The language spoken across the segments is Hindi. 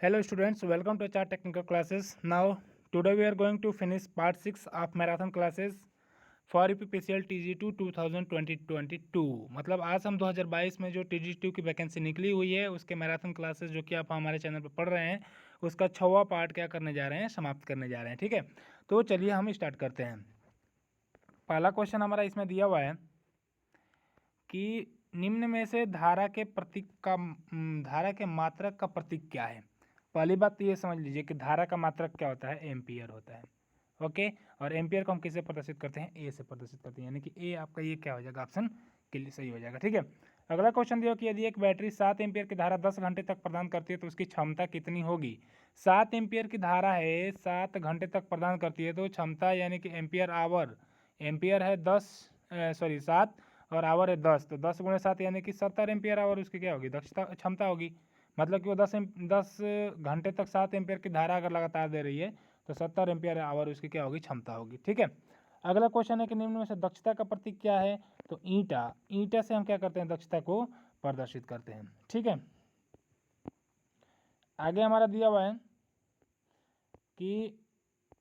Hello students, welcome to Chart Technical Classes. Now today we are going to finish part 6 of marathon classes for UPPCL TG2 2022। मतलब आज हम 2022 में जो TG2 की वैकेंसी निकली हुई है उसके मैराथन क्लासेस जो कि आप हमारे चैनल पर पढ़ रहे हैं उसका 6वां पार्ट क्या करने जा रहे हैं, समाप्त करने जा रहे हैं। ठीक है, तो चलिए हम स्टार्ट करते हैं। पहला क्वेश्चन हमारा इसमें दिया हुआ है कि निम्न में से धारा के मात्रक का प्रतीक क्या है। पहली बात तो ये समझ लीजिए कि धारा का मात्रक क्या होता है, एम्पियर होता है। ओके, और एम्पियर को हम किससे प्रदर्शित करते हैं, ए से प्रदर्शित करते हैं, यानी कि ए आपका ये क्या हो जाएगा, ऑप्शन के लिए सही हो जाएगा। ठीक है, अगला क्वेश्चन दिया कि यदि एक बैटरी 7 एम्पियर की धारा 10 घंटे तक प्रदान करती है तो उसकी क्षमता कितनी होगी। 7 एम्पियर की धारा है, 7 घंटे तक प्रदान करती है, तो क्षमता यानी कि एम्पियर आवर, एम्पियर है 7 और आवर है 10, तो 10 गुणे 7 यानी कि 70 एम्पियर आवर उसकी क्या होगी, दक्षता क्षमता होगी। मतलब कि वो 10 घंटे तक 7 एम्पियर की धारा अगर लगातार दे रही है तो 70 एम्पियर आवर उसकी क्या होगी, क्षमता होगी। ठीक है, अगला क्वेश्चन है कि निम्न में से दक्षता का प्रतीक क्या है, तो ईंटा से हम क्या करते हैं, दक्षता को प्रदर्शित करते हैं। ठीक है, आगे हमारा दिया हुआ है कि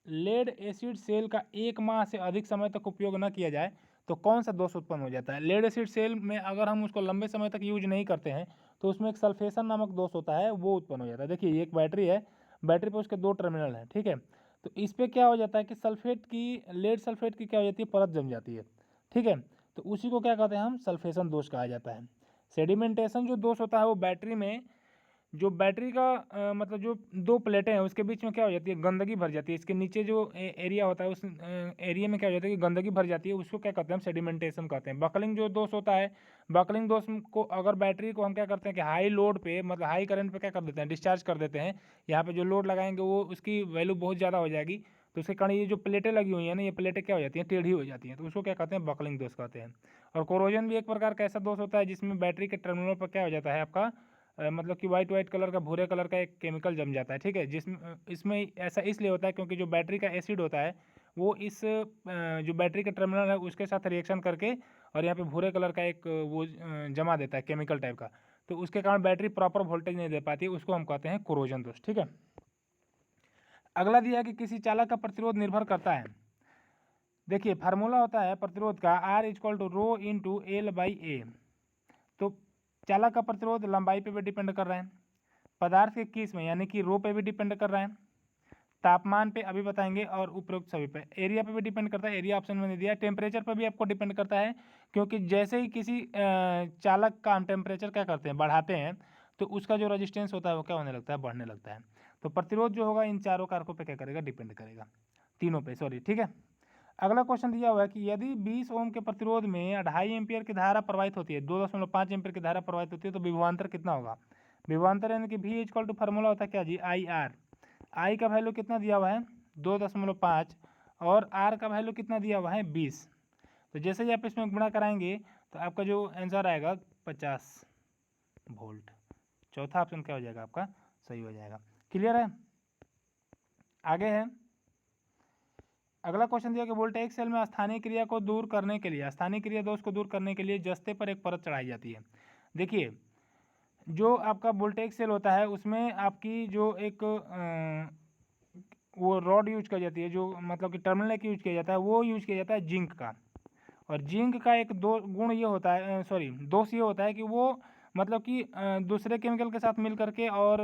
लेड एसिड सेल का 1 माह से अधिक समय तक उपयोग न किया जाए तो कौन सा दोष उत्पन्न हो जाता है। लेड एसिड सेल में अगर हम उसको लंबे समय तक यूज नहीं करते हैं तो उसमें एक सल्फेशन नामक दोष होता है, वो उत्पन्न हो जाता है। देखिए ये एक बैटरी है, बैटरी पे उसके 2 टर्मिनल हैं। ठीक है, तो इस पर क्या हो जाता है कि लेड सल्फेट की क्या हो जाती है, परत जम जाती है। ठीक है, तो उसी को क्या कहते हैं हम, सल्फेशन दोष कहा जाता है। सेडिमेंटेशन जो दोष होता है वो बैटरी में, जो बैटरी का मतलब जो 2 प्लेटें हैं उसके बीच में क्या हो जाती है, गंदगी भर जाती है। इसके नीचे जो एरिया होता है उस एरिया में क्या हो जाता है कि गंदगी भर जाती है, उसको क्या कहते हैं हम, सेडिमेंटेशन कहते हैं। बकलिंग जो दोष होता है, बकलिंग दोष को अगर बैटरी को हम क्या करते हैं कि हाई लोड पे, मतलब हाई करंट पे क्या कर देते हैं, डिस्चार्ज कर देते हैं। यहाँ पे जो लोड लगाएंगे वो उसकी वैल्यू बहुत ज़्यादा हो जाएगी, तो उसके कारण ये जो प्लेटें लगी हुई हैं ना, ये प्लेटें क्या हो जाती हैं, टेढ़ी हो जाती हैं, तो उसको क्या कहते हैं, बकलिंग दोष कहते हैं। और कोरोजन भी एक प्रकार का ऐसा दोष होता है जिसमें बैटरी के टर्मिनल पर क्या हो जाता है आपका, मतलब कि वाइट कलर का, भूरे कलर का एक केमिकल जम जाता है। ठीक है, इसमें ऐसा इसलिए होता है क्योंकि जो बैटरी का एसिड होता है वो इस जो बैटरी का टर्मिनल है उसके साथ रिएक्शन करके और यहाँ पे भूरे कलर का एक वो जमा देता है केमिकल टाइप का, तो उसके कारण बैटरी प्रॉपर वोल्टेज नहीं दे पाती, उसको हम कहते हैं कोरोजन दोष। ठीक है, अगला दिया है कि किसी चालक का प्रतिरोध निर्भर करता है। देखिए फार्मूला होता है प्रतिरोध का, R equal to rho into L by A. तो चालक का प्रतिरोध लंबाई पे भी डिपेंड कर रहा है, पदार्थ के किस में यानी कि रो पे भी डिपेंड कर रहा है, तापमान पे अभी बताएंगे, और उपरोक्त सभी पे, एरिया पे भी डिपेंड करता है, एरिया ऑप्शन में नहीं दिया, टेम्परेचर पर भी आपको डिपेंड करता है, क्योंकि जैसे ही किसी चालक का हम टेम्परेचर क्या करते हैं, बढ़ाते हैं, तो उसका जो रजिस्टेंस होता है वो क्या होने लगता है, बढ़ने लगता है। तो प्रतिरोध जो होगा इन चारों कारकों पर क्या करेगा, डिपेंड करेगा, तीनों पे, सॉरी। ठीक है, अगला क्वेश्चन दिया हुआ है कि यदि 20 ओम के प्रतिरोध में 2.5 एम्पियर की धारा प्रवाहित होती है, 2.5 एम्पियर की धारा प्रवाहित होती है, तो विभवांतर कितना होगा। विभवांतर यानी कि V इक्वल टू फार्मूला होता है क्या जी, IR। आई का वैल्यू कितना दिया हुआ है, 2.5, और आर का वैल्यू कितना दिया हुआ है, 20। तो जैसे ही आप इसमें गुणा कराएंगे तो आपका जो आंसर आएगा 50 वोल्ट। चौथा ऑप्शन क्या हो जाएगा आपका, सही हो जाएगा। क्लियर है, आगे है अगला क्वेश्चन दिया कि वोल्टेइक सेल में स्थानीय क्रिया को दूर करने के लिए, स्थानीय क्रिया दोष को दूर करने के लिए जस्ते पर एक परत चढ़ाई जाती है। देखिए जो आपका वोल्टेइक सेल होता है उसमें आपकी जो एक वो रॉड यूज की जाती है, जो मतलब कि टर्मिनल एक यूज किया जाता है, वो यूज किया जाता है जिंक का। और जिंक का एक दो गुण ये होता है, सॉरी दोष ये होता है कि वो मतलब कि दूसरे केमिकल के साथ मिल करके और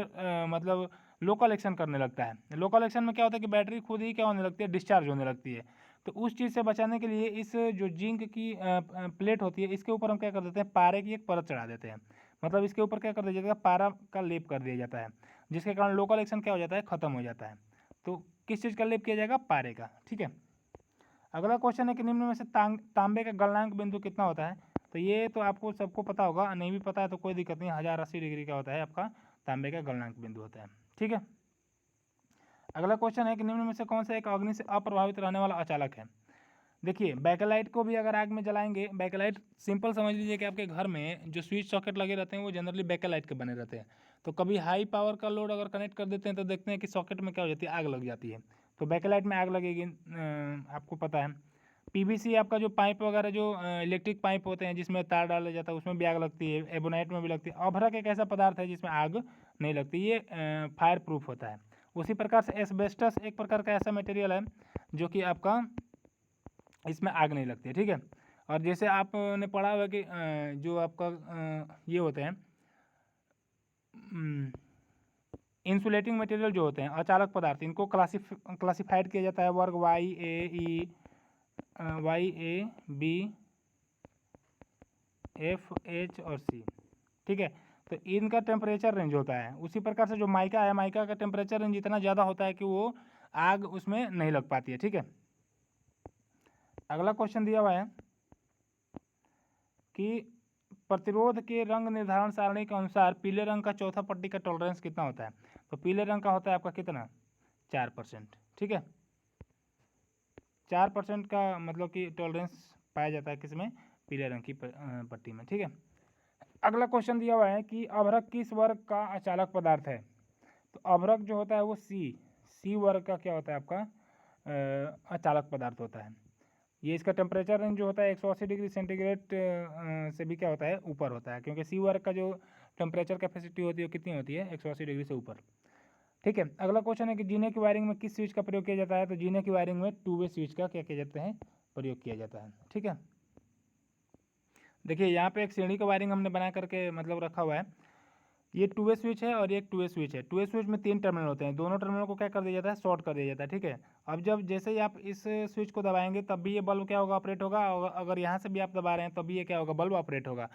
मतलब लोकल एक्शन करने लगता है। लोकल एक्शन में क्या होता है कि बैटरी खुद ही क्या होने लगती है, डिस्चार्ज होने लगती है। तो उस चीज़ से बचाने के लिए इस जो जिंक की प्लेट होती है इसके ऊपर हम क्या कर देते हैं, पारे की एक परत चढ़ा देते हैं। मतलब इसके ऊपर क्या कर दिया जाता है, पारा का लेप कर दिया जाता है, जिसके कारण लोकल एक्शन क्या हो जाता है, खत्म हो जाता है। तो किस चीज़ का लेप किया जाएगा, पारे का। ठीक है, अगला क्वेश्चन है कि निम्न में से तांबे का गलनांक बिंदु कितना होता है। तो ये तो आपको सबको पता होगा, नहीं भी पता है तो कोई दिक्कत नहीं, 1080 डिग्री का होता है आपका तांबे का गलनांक बिंदु होता है। ठीक है, अगला क्वेश्चन है कि निम्न में से कौन सा एक अग्नि से अप्रभावित रहने वाला अचालक है। देखिए बैकेलाइट को भी अगर आग में जलाएंगे, बैकेलाइट सिंपल समझ लीजिए कि आपके घर में जो स्विच सॉकेट लगे रहते हैं वो जनरली बैकेलाइट के बने रहते हैं। तो कभी हाई पावर का लोड अगर कनेक्ट कर देते हैं तो देखते हैं कि सॉकेट में क्या हो जाती है, आग लग जाती है। तो बैकेलाइट में आग लगेगी, आपको पता है। पीवीसी आपका जो पाइप वगैरह जो इलेक्ट्रिक पाइप होते हैं जिसमें तार डाला जाता है उसमें भी आग लगती है, एबोनाइट में भी लगती है। अभ्रक एक ऐसा पदार्थ है जिसमें आग नहीं लगती, ये फायर प्रूफ होता है। उसी प्रकार से एस्बेस्टस एक प्रकार का ऐसा मटेरियल है जो कि आपका इसमें आग नहीं लगती है, ठीक है। और जैसे आपने पढ़ा हुआ कि जो आपका ये होते हैं इंसुलेटिंग मटेरियल जो होते हैं अचालक पदार्थ, इनको क्लासिफाइड किया जाता है वर्ग Y A B F H और सी, ठीक है। तो इनका टेम्परेचर रेंज होता है। उसी प्रकार से जो माइका है, माइका का टेम्परेचर रेंज इतना ज़्यादा होता है कि वो आग उसमें नहीं लग पाती है, ठीक है। अगला क्वेश्चन दिया हुआ है कि प्रतिरोध के रंग निर्धारण सारणी के अनुसार पीले रंग का चौथा पट्टी का टॉलरेंस कितना होता है। तो पीले रंग का होता है आपका कितना 4%, ठीक है। 4% का मतलब कि टॉलरेंस पाया जाता है किसमें, पीले रंग की पट्टी में, ठीक है। अगला क्वेश्चन दिया हुआ है कि अभ्रक किस वर्ग का अचालक पदार्थ है। तो अभ्रक जो होता है वो सी वर्ग का क्या होता है आपका अचालक पदार्थ होता है। ये इसका टेम्परेचर रेंज जो होता है 180 डिग्री सेंटीग्रेड से भी क्या होता है ऊपर होता है, क्योंकि सी वर्ग का जो टेम्परेचर कैपेसिटी होती है वो कितनी होती है 180 डिग्री से ऊपर, ठीक है। अगला क्वेश्चन है कि जीने की वायरिंग में किस स्विच का प्रयोग किया जाता है। तो जीने की वायरिंग में 2 वे स्विच का क्या किया जाता है प्रयोग किया जाता है, ठीक है। देखिए यहाँ पे एक श्रेणी का वायरिंग हमने बना करके मतलब रखा हुआ है। ये 2 वे स्विच है और ये एक 2 वे स्विच है। 2 वे स्विच में 3 टर्मिनल होते हैं, दोनों टर्मिनल को क्या कर दिया जाता है शॉर्ट कर दिया जाता है, ठीक है। अब जब जैसे ही आप इस स्विच को दबाएंगे तब भी ये बल्ब क्या होगा ऑपरेट होगा, और अगर यहाँ से भी आप दबा रहे हैं तब भी ये क्या होगा बल्ब ऑपरेट होगा।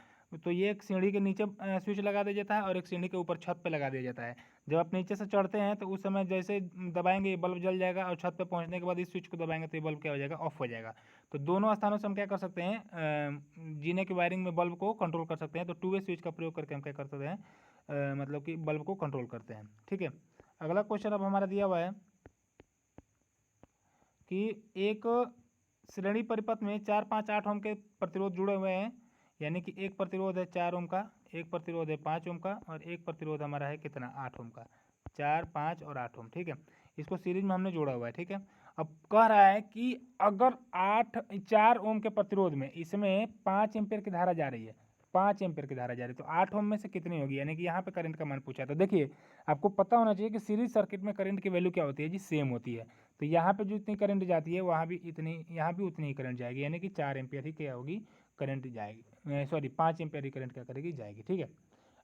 तो ये एक सीढ़ी के नीचे स्विच लगा दिया जाता है और एक सीढ़ी के ऊपर छत पे लगा दिया जाता है। जब आप नीचे से चढ़ते हैं तो उस समय जैसे दबाएंगे ये बल्ब जल जाएगा, और छत पे पहुंचने के बाद इस स्विच को दबाएंगे तो ये बल्ब क्या हो जाएगा ऑफ हो जाएगा। तो दोनों स्थानों से हम क्या कर सकते हैं जीने की वायरिंग में बल्ब को कंट्रोल कर सकते हैं। तो 2 वे स्विच का प्रयोग करके हम क्या कर सकते हैं मतलब कि बल्ब को कंट्रोल करते हैं, ठीक है। अगला क्वेश्चन अब हमारा दिया हुआ है कि एक श्रेणी परिपथ में 4, 5, 8 ओम के प्रतिरोध जुड़े हुए हैं, यानी कि एक प्रतिरोध है 4 ओम का, एक प्रतिरोध है 5 ओम का, और एक प्रतिरोध हमारा है कितना 8 ओम का। 4, 5 और 8 ओम, ठीक है। इसको सीरीज में हमने जोड़ा हुआ है, ठीक है। अब कह रहा है कि अगर 4 ओम के प्रतिरोध में इसमें 5 एम्पियर की धारा जा रही है, 5 एम्पियर की धारा जा रही है, तो 8 ओम में से कितनी होगी, यानी कि यहाँ पे करंट का मान पूछा। तो देखिए आपको पता होना चाहिए कि सीरीज सर्किट में करंट की वैल्यू क्या होती है जी, सेम होती है। तो यहाँ पे जो इतनी करंट जाती है वहाँ भी इतनी, यहाँ भी उतनी ही करंट जाएगी, यानी कि 4 एम्पियर ही क्या होगी करंट जाएगी, सॉरी 5 एम्पियर ही करंट क्या करेगी जाएगी, ठीक है।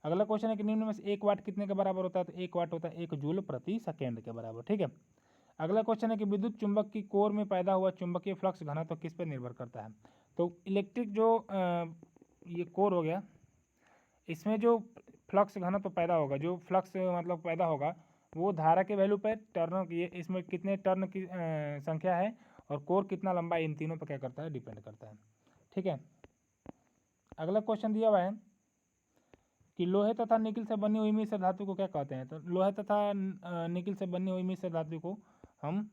अगला क्वेश्चन है कि निम्न में से 1 वाट कितने के बराबर होता है। तो 1 वाट होता है 1 जूल प्रति सेकेंड के बराबर, ठीक है। अगला क्वेश्चन है कि विद्युत चुंबक की कोर में पैदा हुआ चुंबकीय फ्लक्स घनत्व किस पर निर्भर करता है। तो इलेक्ट्रिक जो ये कोर हो गया, इसमें जो फ्लक्स घनत्व पैदा होगा, जो फ्लक्स मतलब पैदा होगा वो धारा के वैल्यू पर, टर्न की इसमें कितने टर्न की संख्या है, और कोर कितना लंबा है, इन तीनों पर क्या करता है डिपेंड करता है, ठीक है। अगला क्वेश्चन दिया हुआ है कि लोहे तथा निकिल से बनी हुई मिश्र धातु को क्या कहते हैं। तो लोहे तथा निकिल से बनी हुई मिश्र धातु को हम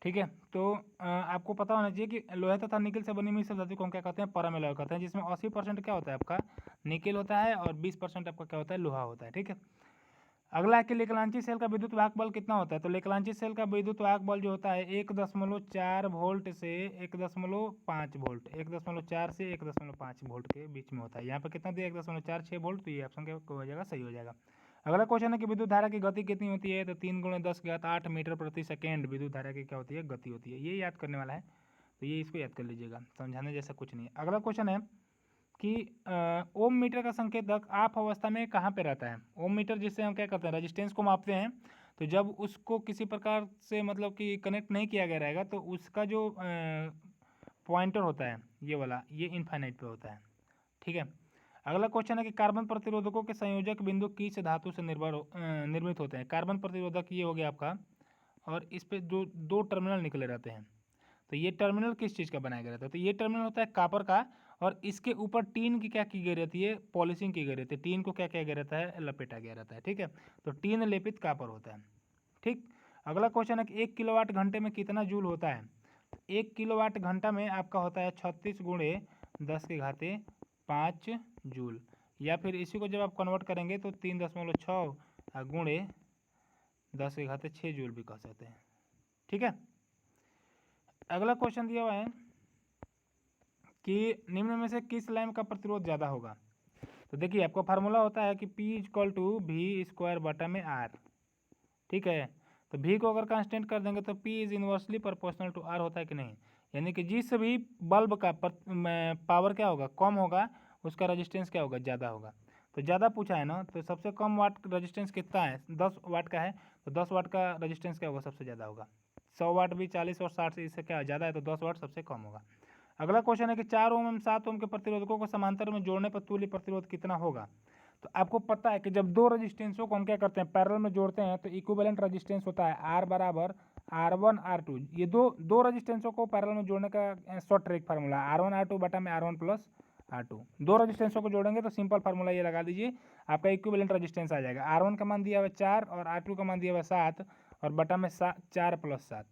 ठीक है। तो आपको पता होना चाहिए कि लोहे तथा निकिल से बनी मिश्र धातु को हम क्या कहते हैं परमेलॉय कहते हैं, जिसमें 80% क्या होता है आपका निकिल होता है और 20% आपका क्या होता है लोहा होता है, ठीक है। अगला है कि लेकलांची सेल का विद्युत वाहक बल कितना होता है। तो लेकलांची सेल का विद्युत वाहक बल जो होता है 1.4 वोल्ट से 1.5 वोल्ट, 1.4 से 1.5 वोल्ट के बीच में होता है। यहाँ पर कितना दिया 1.46 वोल्ट, तो ये ऑप्शन क्या हो जाएगा सही हो जाएगा। अगला क्वेश्चन है कि विद्युत धारा की गति कितनी होती है। तो 3 × 10⁸ मीटर प्रति सेकेंड विद्युत धारा की क्या होती है गति होती है। ये याद करने वाला है, तो ये इसको याद कर लीजिएगा, समझाने जैसा कुछ नहीं है। अगला क्वेश्चन है कि ओम मीटर का संकेतक आप अवस्था में कहाँ पे रहता है। ओम मीटर जिससे हम क्या करते हैं रेजिस्टेंस को मापते हैं, तो जब उसको किसी प्रकार से मतलब कि कनेक्ट नहीं किया गया रहेगा तो उसका जो पॉइंटर होता है ये वाला, ये इनफाइनाइट पे होता है, ठीक है। अगला क्वेश्चन है कि कार्बन प्रतिरोधकों के संयोजक बिंदु किस धातु से निर्मित होते हैं। कार्बन प्रतिरोधक ये हो गया आपका, और इस पे जो 2 टर्मिनल निकले रहते हैं, तो ये टर्मिनल किस चीज़ का बनाया गया रहता है। तो ये टर्मिनल होता है कापर का, और इसके ऊपर टीन की क्या की गई रहती है पॉलिशिंग की गई रहती है, टीन को क्या किया गया रहता है लपेटा गया रहता है, ठीक है। तो टीन लेपित कापर होता है, ठीक। अगला क्वेश्चन है कि 1 किलोवाट घंटे में कितना जूल होता है। 1 किलोवाट घंटा में आपका होता है 36 × 10⁵ जूल, या फिर इसी को जब आप कन्वर्ट करेंगे तो 3.6 × 10⁻6 जूल भी कह सकते हैं। ठीक है, अगला क्वेश्चन दिया हुआ है कि निम्न में से किस लैम्प का प्रतिरोध ज़्यादा होगा। तो देखिए आपका फार्मूला होता है कि P=V²/R। ठीक है, तो V को अगर कांस्टेंट कर देंगे तो P is inversely proportional to R होता है कि नहीं, यानी कि जिस भी बल्ब का पावर क्या होगा, कम होगा, उसका रेजिस्टेंस क्या होगा, ज़्यादा होगा। तो ज़्यादा पूछा है ना, तो सबसे कम वाट रेजिस्टेंस कितना है, 10 वाट का है, तो 10 वाट का रेजिस्टेंस क्या होगा, सबसे ज़्यादा होगा। 100 वाट भी 40 और 60 से इससे क्या ज़्यादा है, तो 10 वाट सबसे कम होगा। अगला क्वेश्चन है कि 4 ओम एवं 7 ओम के प्रतिरोधकों को समांतर में जोड़ने पर तुल्य प्रतिरोध कितना होगा। तो आपको पता है कि जब दो रेजिस्टेंसों को हम क्या करते हैं, पैरेलल में जोड़ते हैं, तो इक्विवेलेंट रेजिस्टेंस होता है R बराबर R1 R2। ये दो रेजिस्टेंसों को पैरेलल में जोड़ने का short trick formula R1 R2 बटा में R1 प्लस R2। दो रेजिस्टेंसों को जोड़ेंगे तो सिंपल फार्मूला ये लगा दीजिए, आपका इक्विवेलेंट रेजिस्टेंस आ जाएगा। R1 का मान दिया हुआ 4 और R2 का मान दिया हुआ 7 और बटा में 4 + 7,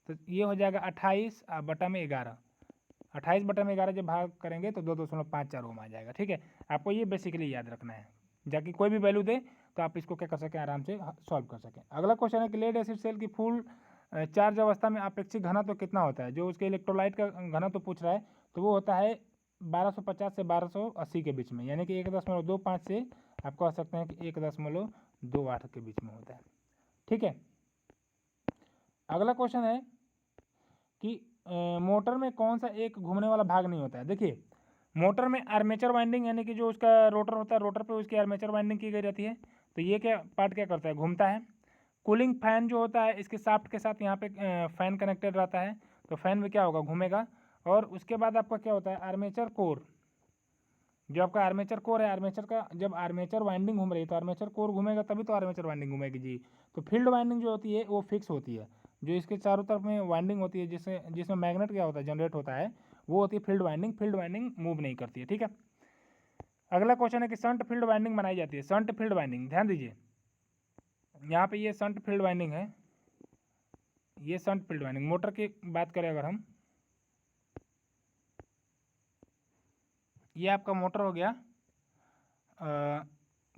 तो ये हो जाएगा 28 बटा में 11। 28 बटा में 11 जब भाग करेंगे तो 2.54 ओम आ जाएगा। ठीक है, आपको ये बेसिकली याद रखना है, जाकि कोई भी वैल्यू दे तो आप इसको क्या कर सकें, आराम से सॉल्व कर सकें। अगला क्वेश्चन है कि लेड एसिड सेल की फुल चार्ज अवस्था में अपेक्षित घनत्व तो कितना होता है। जो उसके इलेक्ट्रोलाइट का घनत्व तो पूछ रहा है, तो वो होता है 1250 से 1280 के बीच में, यानी कि 1.25 से आप कह सकते हैं कि 1.28 के बीच में होता है। ठीक है, अगला क्वेश्चन है कि मोटर में कौन सा एक घूमने वाला भाग नहीं होता है। देखिए मोटर में आर्मेचर वाइंडिंग, यानी कि जो उसका रोटर होता है, रोटर पे उसकी आर्मेचर वाइंडिंग की गई रहती है, तो ये क्या पार्ट क्या करता है, घूमता है। कूलिंग फैन जो होता है, इसके शाफ्ट के साथ यहाँ पे फैन कनेक्टेड रहता है, तो फैन में क्या होगा, घूमेगा। और उसके बाद आपका क्या होता है, आर्मेचर कोर। जो आपका आर्मेचर कोर है, आर्मेचर का जब आर्मेचर वाइंडिंग घूम रही है तो आर्मेचर कोर घूमेगा, तभी तो आर्मेचर वाइंडिंग घूमेगी जी। तो फील्ड वाइंडिंग जो होती है वो फिक्स होती है, जो इसके चारों तरफ में वाइंडिंग होती है, जिसमें मैग्नेट क्या होता है, जनरेट होता है, वो होती है field winding. Field winding move नहीं करती है। ठीक है, अगला क्वेश्चन है कि शंट फील्ड वाइंडिंग बनाई जाती है। शंट फील्ड वाइंडिंग, ध्यान दीजिए यहाँ पे, ये शंट फील्ड वाइंडिंग है, ये शंट फील्ड वाइंडिंग। मोटर की बात करें अगर हम, ये आपका मोटर हो गया,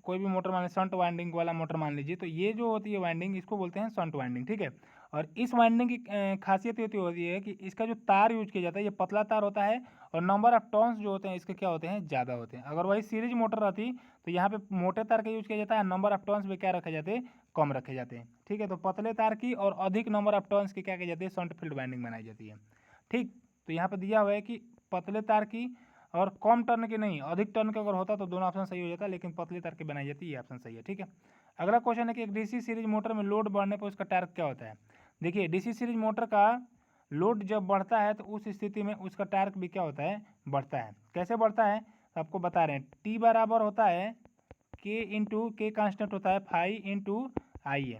कोई भी मोटर मान लीजिए, शंट वाइंडिंग वाला मोटर मान लीजिए, तो ये जो होती है वाइंडिंग, इसको बोलते हैं शंट वाइंडिंग। ठीक है, और इस वाइंडिंग की खासियत ये होती है कि इसका जो तार यूज किया जाता है, ये पतला तार होता है, और नंबर ऑफ टर्न्स जो होते हैं इसके क्या होते हैं, ज़्यादा होते हैं। अगर वही सीरीज मोटर रहती तो यहाँ पे मोटे तार का यूज किया जाता है, नंबर ऑफ टर्न्स भी क्या रखे जाते हैं, कम रखे जाते हैं। ठीक है, तो पतले तार की और अधिक नंबर ऑफ टर्न्स की क्या की जाती है, शंट फील्ड वाइंडिंग बनाई जाती है। ठीक, तो यहाँ पे दिया हुआ है कि पतले तार की और कम टर्न की नहीं, अधिक टर्न का अगर होता तो दोनों ऑप्शन सही हो जाता, लेकिन पतली तार की बनाई जाती है, ये ऑप्शन सही है। ठीक है, अगला क्वेश्चन है कि एक डीसी सीरीज मोटर में लोड बढ़ने पर उसका टार्क क्या होता है। देखिए डीसी सीरीज मोटर का लोड जब बढ़ता है तो उस स्थिति में उसका टार्क भी क्या होता है, बढ़ता है। कैसे बढ़ता है, तो आपको बता रहे हैं, टी बराबर होता है के इंटू के, कांस्टेंट होता है 5 इंटू आई ए।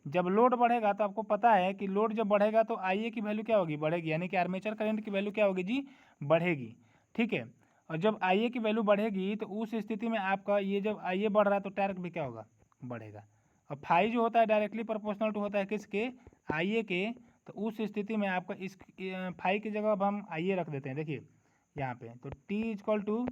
जब लोड बढ़ेगा तो आपको पता है कि लोड जब बढ़ेगा तो आई ए की वैल्यू क्या होगी, बढ़ेगी, यानी कि आर्मेचर करंट की वैल्यू क्या होगी जी, बढ़ेगी। ठीक है, और जब आई ए की वैल्यू बढ़ेगी तो उस स्थिति में आपका ये जब आई ए बढ़ रहा है तो टार्क भी क्या होगा, बढ़ेगा। और फाई जो होता है डायरेक्टली प्रोपोर्शनल टू होता है किसके, आई ए के, तो उस स्थिति में आपका इस फाई की जगह अब हम आई ए रख देते हैं। देखिए यहाँ पे तो टी इक्वल टू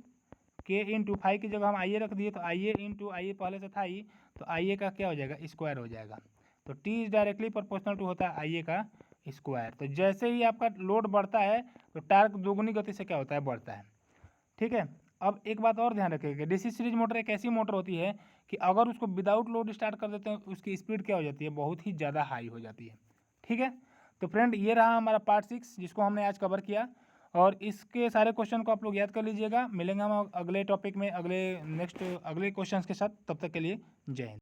के इंटू फाई की जगह हम आई ए रख दिए, तो आई ए इंटू आई ए पहले से था ही, तो आई ए का क्या हो जाएगा, स्क्वायर हो जाएगा। तो T is directly proportional to होता है आई ए का स्क्वायर। तो जैसे ही आपका लोड बढ़ता है तो टार्क दोगुनी गति से क्या होता है, बढ़ता है। ठीक है, अब एक बात और ध्यान रखिएगा, डीसी सीरीज मोटर एक ऐसी मोटर होती है कि अगर उसको विदाउट लोड स्टार्ट कर देते हैं उसकी स्पीड क्या हो जाती है, बहुत ही ज़्यादा हाई हो जाती है। ठीक है, तो फ्रेंड ये रहा हमारा पार्ट 6 जिसको हमने आज कवर किया, और इसके सारे क्वेश्चन को आप लोग याद कर लीजिएगा। मिलेंगे हम अगले टॉपिक में अगले क्वेश्चंस के साथ, तब तक के लिए जय हिंद।